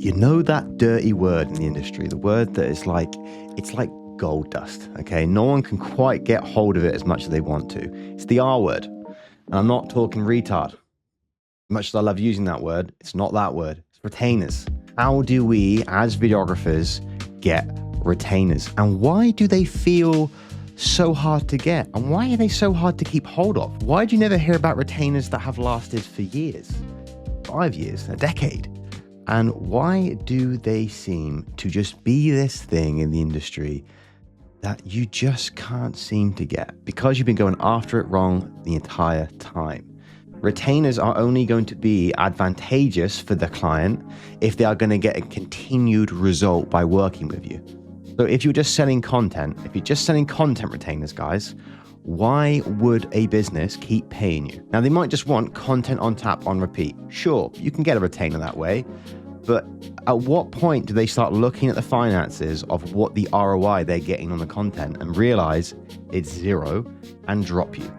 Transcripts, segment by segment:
You know that dirty word in the industry, the word that is like, it's like gold dust, okay? No one can quite get hold of it as much as they want to. It's the R word. And I'm not talking retard. Much as I love using that word, it's not that word. It's retainers. How do we, as videographers, get retainers? And why do they feel so hard to get? And why are they so hard to keep hold of? Why do you never hear about retainers that have lasted for years, 5 years, a decade? And why do they seem to just be this thing in the industry that you just can't seem to get? Because you've been going after it wrong the entire time. Retainers are only going to be advantageous for the client if they are going to get a continued result by working with you. So if you're just selling content, retainers, guys, why would a business keep paying you? Now, they might just want content on tap on repeat. Sure, you can get a retainer that way, but at what point do they start looking at the finances of what the ROI they're getting on the content and realize it's zero and drop you?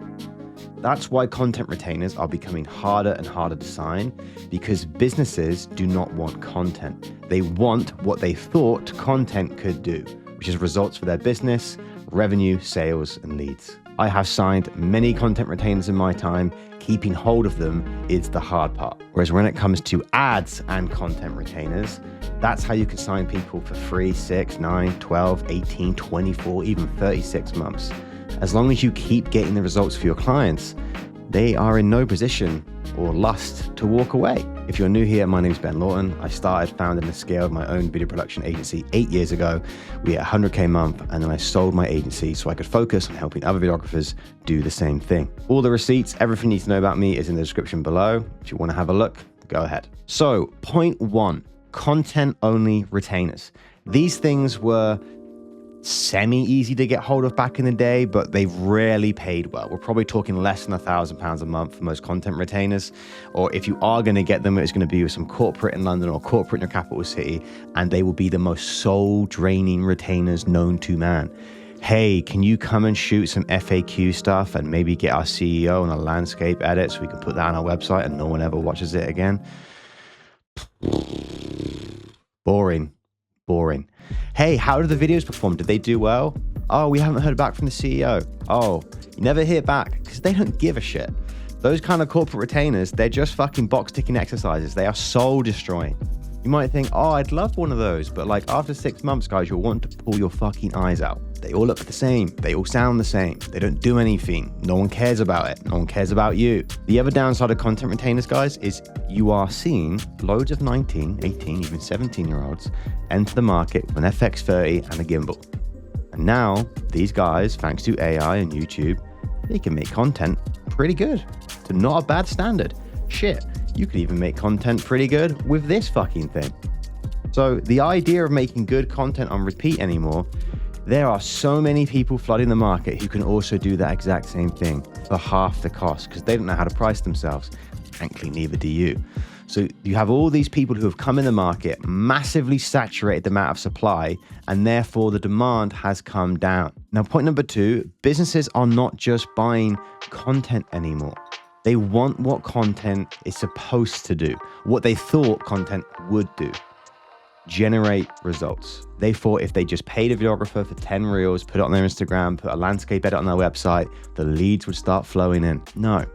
That's why content retainers are becoming harder and harder to sign, because businesses do not want content. They want what they thought content could do, which is results for their business, revenue, sales, and leads. I have signed many content retainers in my time. Keeping hold of them is the hard part. Whereas when it comes to ads and content retainers, that's how you can sign people for free 6, 9, 12, 18, 24, even 36 months. As long as you keep getting the results for your clients, they are in no position or lust to walk away. If you're new here, my name is Ben Lawton. I started, founded, and scaled my own video production agency 8 years ago. We hit 100K a month, and then I sold my agency so I could focus on helping other videographers do the same thing. All the receipts, everything you need to know about me is in the description below. If you want to have a look, go ahead. So, point 1, content-only retainers. These things were semi-easy to get hold of back in the day, but they've rarely paid well. We're probably talking less than £1,000 a month for most content retainers. Or if you are going to get them, it's going to be with some corporate in London or corporate in your capital city, and they will be the most soul-draining retainers known to man. Hey, can you come and shoot some FAQ stuff and maybe get our CEO on a landscape edit so we can put that on our website and no one ever watches it again? Boring. Hey, how did the videos perform? Did they do well? Oh, we haven't heard back from the CEO. Oh, you never hear back because they don't give a shit. Those kind of corporate retainers, they're just fucking box ticking exercises. They are soul destroying. You might think, oh, I'd love one of those. But like after 6 months, guys, you'll want to pull your fucking eyes out. They all look the same. They all sound the same. They don't do anything. No one cares about it. No one cares about you. The other downside of content retainers, guys, is you are seeing loads of 19, 18, even 17-year-olds enter the market with an FX30 and a gimbal. And now these guys, thanks to AI and YouTube, they can make content pretty good to not a bad standard. Shit, you could even make content pretty good with this fucking thing. So the idea of making good content on repeat anymore, there are so many people flooding the market who can also do that exact same thing for half the cost because they don't know how to price themselves. Frankly, neither do you. So you have all these people who have come in the market, massively saturated the amount of supply, and therefore the demand has come down. Now, point number 2, businesses are not just buying content anymore. They want what content is supposed to do, what they thought content would do. Generate results. They thought if they just paid a videographer for 10 reels, put it on their Instagram, put a landscape edit on their website, the leads would start flowing in. No.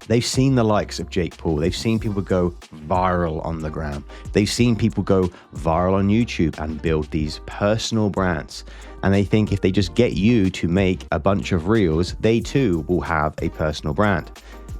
They've seen the likes of Jake Paul. They've seen people go viral on the gram. They've seen people go viral on YouTube and build these personal brands. And they think if they just get you to make a bunch of reels, they too will have a personal brand.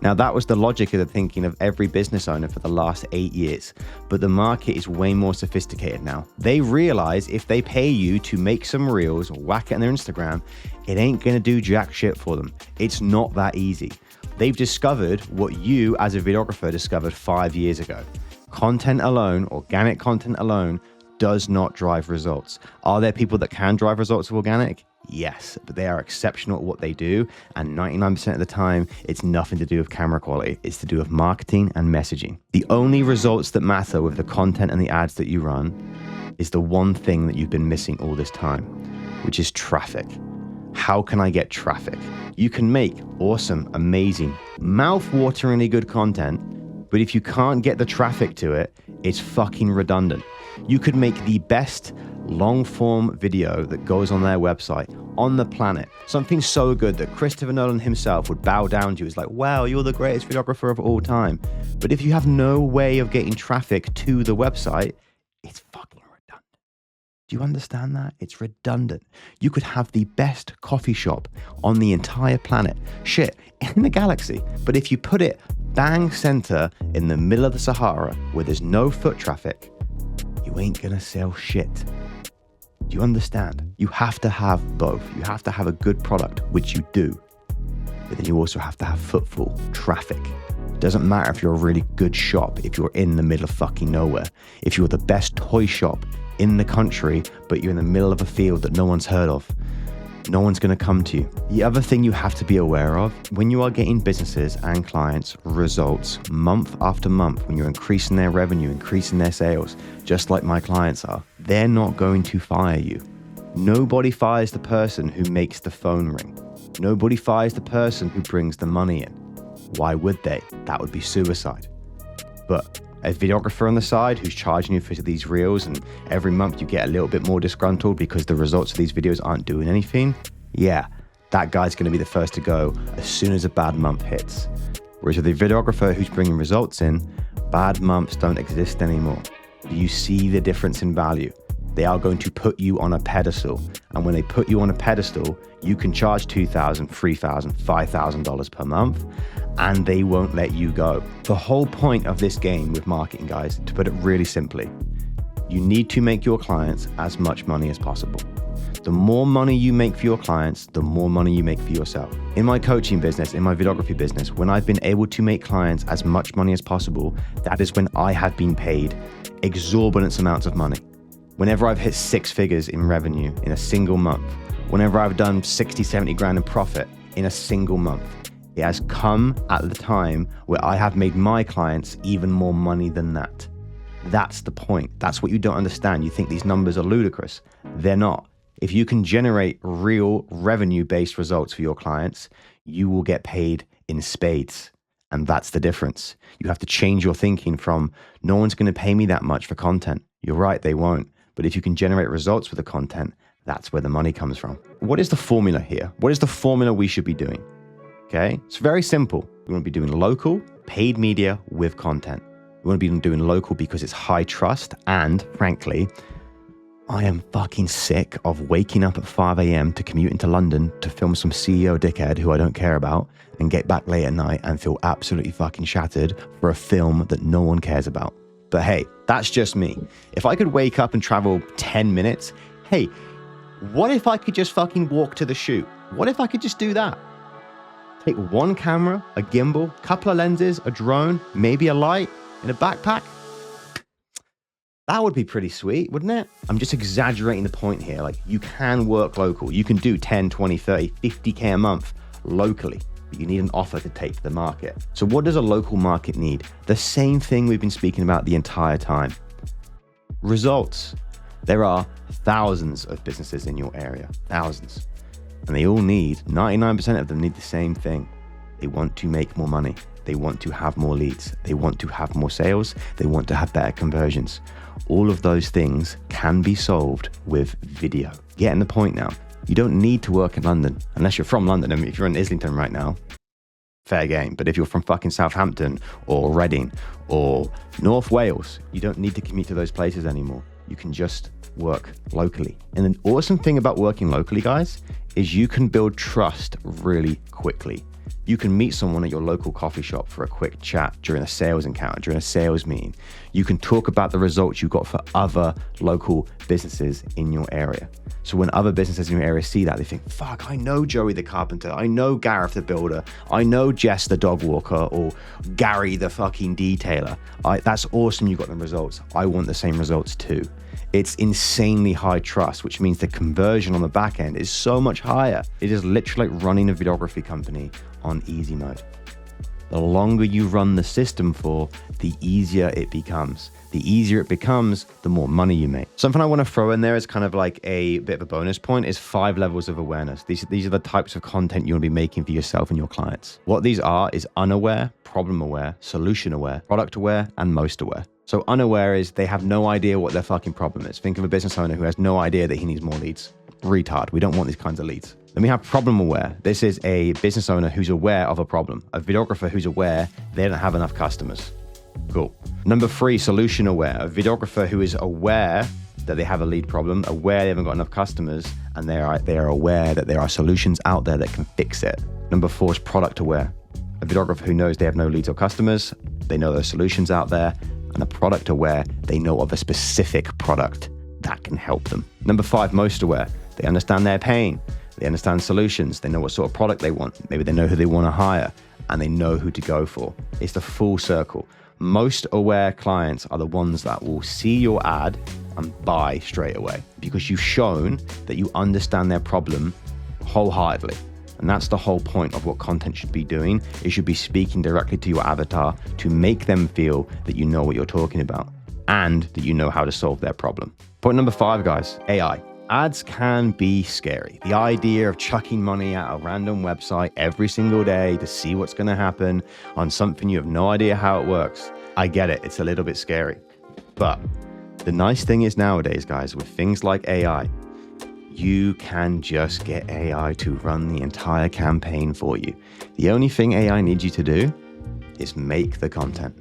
Now, that was the logic of the thinking of every business owner for the last 8 years, but the market is way more sophisticated now. They realize if they pay you to make some reels or whack it on their Instagram, it ain't gonna do jack shit for them. It's not that easy. They've discovered what you as a videographer discovered 5 years ago. Content alone, organic content alone, does not drive results. Are there people that can drive results with organic? Yes, but they are exceptional at what they do, and 99% of the time, it's nothing to do with camera quality. It's to do with marketing and messaging. The only results that matter with the content and the ads that you run is the one thing that you've been missing all this time, which is traffic. How can I get traffic? You can make awesome, amazing, mouth-wateringly good content, but if you can't get the traffic to it, It's fucking redundant. You could make the best long form video that goes on their website on the planet. Something so good that Christopher Nolan himself would bow down to. It's like, wow, you're the greatest videographer of all time. But if you have no way of getting traffic to the website, it's fucking redundant. Do you understand that? It's redundant. You could have the best coffee shop on the entire planet, shit, in the galaxy. But if you put it bang center in the middle of the Sahara where there's no foot traffic, you ain't gonna sell shit. Do you understand? You have to have both. You have to have a good product, which you do. But then you also have to have footfall, traffic. It doesn't matter if you're a really good shop, if you're in the middle of fucking nowhere. If you're the best toy shop in the country, but you're in the middle of a field that no one's heard of, no one's going to come to you. The other thing you have to be aware of, when you are getting businesses and clients results month after month, when you're increasing their revenue, increasing their sales, just like my clients are, they're not going to fire you. Nobody fires the person who makes the phone ring. Nobody fires the person who brings the money in. Why would they? That would be suicide. But a videographer on the side who's charging you for these reels and every month you get a little bit more disgruntled because the results of these videos aren't doing anything, yeah, that guy's going to be the first to go as soon as a bad month hits. Whereas with the videographer who's bringing results in, bad months don't exist anymore. Do you see the difference in value? They are going to put you on a pedestal. And when they put you on a pedestal, you can charge $2,000, $3,000, $5,000 per month, and they won't let you go. The whole point of this game with marketing, guys, to put it really simply, you need to make your clients as much money as possible. The more money you make for your clients, the more money you make for yourself. In my coaching business, in my videography business, when I've been able to make clients as much money as possible, that is when I have been paid exorbitant amounts of money. Whenever I've hit 6 figures in revenue in a single month, whenever I've done 60, 70 grand in profit in a single month, it has come at the time where I have made my clients even more money than that. That's the point. That's what you don't understand. You think these numbers are ludicrous. They're not. If you can generate real revenue-based results for your clients, you will get paid in spades. And that's the difference. You have to change your thinking from, no one's going to pay me that much for content. You're right, they won't. But if you can generate results with the content, that's where the money comes from. What is the formula here? What is the formula we should be doing? Okay, it's very simple. We want to be doing local, paid media with content. We want to be doing local because it's high trust. And frankly, I am fucking sick of waking up at 5 a.m. to commute into London to film some CEO dickhead who I don't care about and get back late at night and feel absolutely fucking shattered for a film that no one cares about. But hey, that's just me. If I could wake up and travel 10 minutes, hey, what if I could just fucking walk to the shoot? What if I could just do that? Take one camera, a gimbal, couple of lenses, a drone, maybe a light in a backpack. That would be pretty sweet, wouldn't it? I'm just exaggerating the point here. Like, you can work local. You can do 10, 20, 30, 50K a month locally. But you need an offer to take to the market. So what does a local market need? The same thing we've been speaking about the entire time. Results. There are thousands of businesses in your area, thousands. And they all need, 99% of them need the same thing. They want to make more money. They want to have more leads. They want to have more sales. They want to have better conversions. All of those things can be solved with video. Getting the point now. You don't need to work in London unless you're from London. I mean, if you're in Islington right now, fair game. But if you're from fucking Southampton or Reading or North Wales, you don't need to commute to those places anymore. You can just work locally. And an awesome thing about working locally, guys, is you can build trust really quickly. You can meet someone at your local coffee shop for a quick chat during a sales encounter, during a sales meeting. You can talk about the results you got for other local businesses in your area. So when other businesses in your area see that, they think, fuck, I know Joey the carpenter, I know Gareth the builder, I know Jess the dog walker, or Gary the fucking detailer. That's awesome you got the results. I want the same results too. It's insanely high trust, which means the conversion on the back end is so much higher. It is literally like running a videography company on easy mode. The longer you run the system for, the easier it becomes. The easier it becomes, the more money you make. Something I want to throw in there is kind of like a bit of a bonus point is 5 levels of awareness. These are the types of content you want to be making for yourself and your clients. What these are is unaware, problem aware, solution aware, product aware, and most aware. So unaware is they have no idea what their fucking problem is. Think of a business owner who has no idea that he needs more leads. Retard. We don't want these kinds of leads. Then we have problem aware. This is a business owner who's aware of a problem. A videographer who's aware they don't have enough customers. Cool. Number 3, solution aware. A videographer who is aware that they have a lead problem, aware they haven't got enough customers, and they are aware that there are solutions out there that can fix it. Number 4 is product aware. A videographer who knows they have no leads or customers, they know there are solutions out there, and a product aware, they know of a specific product that can help them. Number 5, most aware. They understand their pain. They understand solutions. They know what sort of product they want. Maybe they know who they want to hire, and they know who to go for. It's the full circle. Most aware clients are the ones that will see your ad and buy straight away because you've shown that you understand their problem wholeheartedly. And that's the whole point of what content should be doing. It should be speaking directly to your avatar to make them feel that you know what you're talking about and that you know how to solve their problem. Point number 5, guys, AI. Ads can be scary. The idea of chucking money at a random website every single day to see what's going to happen on something you have no idea how it works. I get it. It's a little bit scary. But the nice thing is nowadays, guys, with things like AI, you can just get AI to run the entire campaign for you. The only thing AI needs you to do is make the content.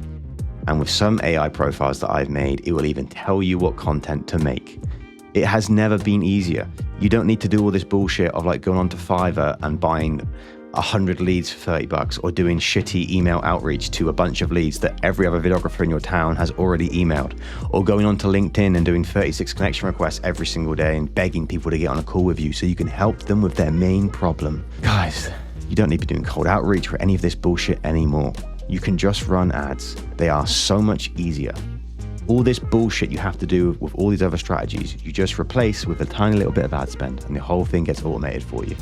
And with some AI profiles that I've made, it will even tell you what content to make. It has never been easier. You don't need to do all this bullshit of like going onto Fiverr and buying 100 leads for $30 or doing shitty email outreach to a bunch of leads that every other videographer in your town has already emailed, or going onto LinkedIn and doing 36 connection requests every single day and begging people to get on a call with you so you can help them with their main problem. Guys, you don't need to be doing cold outreach or any of this bullshit anymore. You can just run ads. They are so much easier. All this bullshit you have to do with all these other strategies, you just replace with a tiny little bit of ad spend and the whole thing gets automated for you.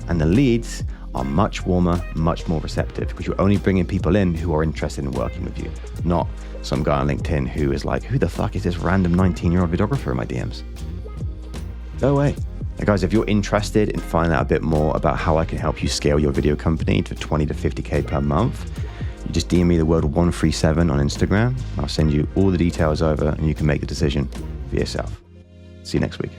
And the leads are much warmer, much more receptive because you're only bringing people in who are interested in working with you, not some guy on LinkedIn who is like, who the fuck is this random 19-year-old videographer in my DMs? Go away. Now guys, if you're interested in finding out a bit more about how I can help you scale your video company to 20 to 50K per month, you just DM me the word 137 on Instagram. I'll send you all the details over and you can make the decision for yourself. See you next week.